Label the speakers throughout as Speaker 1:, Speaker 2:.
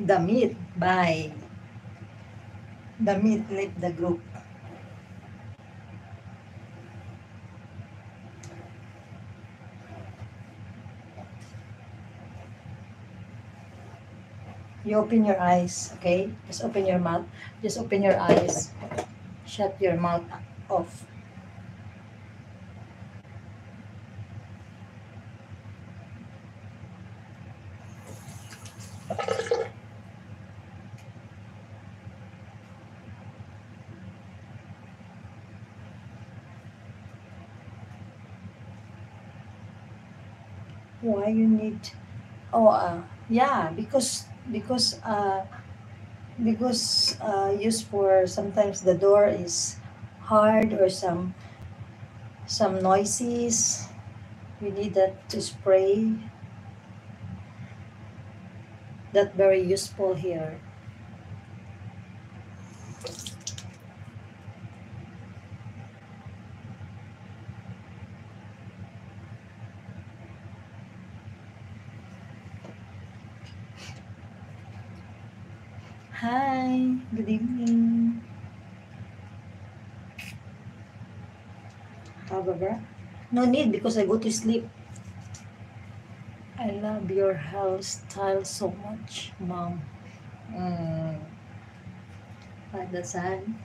Speaker 1: Damit. Bye. Damit. Leave the group. You open your eyes, okay? Just open your mouth. Just open your eyes. Shut your mouth off. Why you need? Oh, yeah, because used for sometimes the door is hard or some noises. We need that to spray. That very useful here. Hi, good evening. However, no need because I go to sleep. I love your hairstyle so much, mom. Mm, like the sun.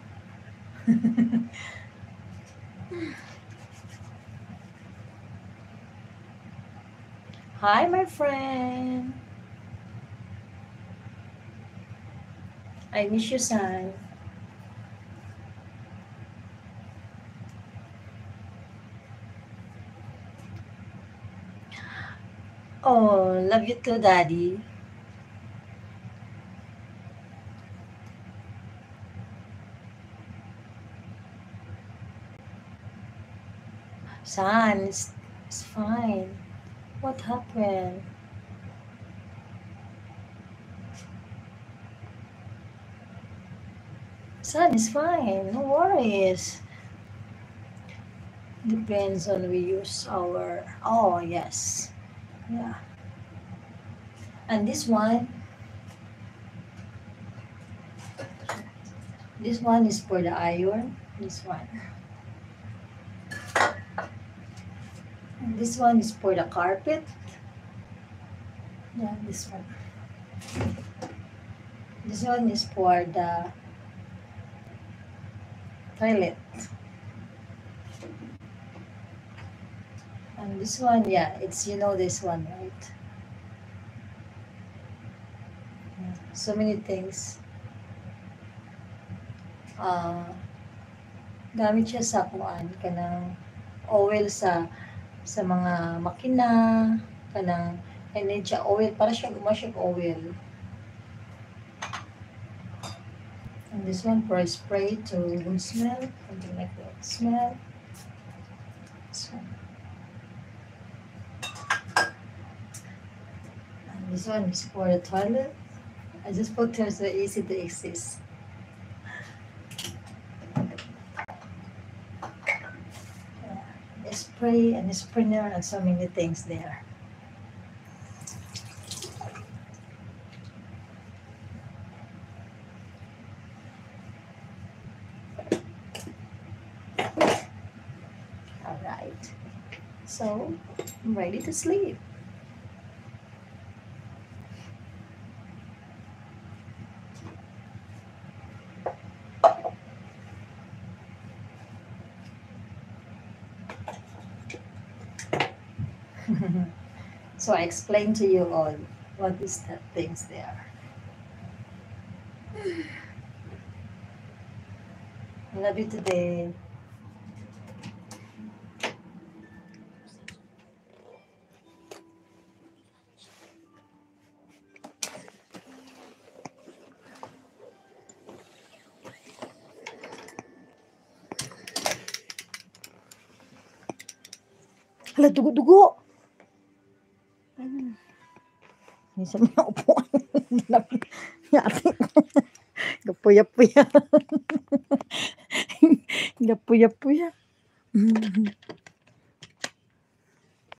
Speaker 1: Hi, my friend. I miss you, son. Oh, love you too, daddy. Son, it's fine. What happened? Son, it's fine. No worries. Depends on we use our. Oh, yes. Yeah. And this one is for the iron. This one. And this one is for the carpet. Yeah, this one. This one is for the toilet. And this one, yeah, it's this one, right? Yeah, so many things. Gamit siya sa kuan kanang oil sa mga makina, kanang energy oil para siya gumasyag oil. And this one for a spray to good smell, something like that. Smell. This one. And this one is for the toilet. I just put here so easy to access. A spray and a sprayer and so many things there. All right. So I'm ready to sleep. So I explained to you all what is that things there. I love you today. Hala, dugo-dugo! Minsan may upuan. Yati. Gapuya-puya. Gapuya-puya.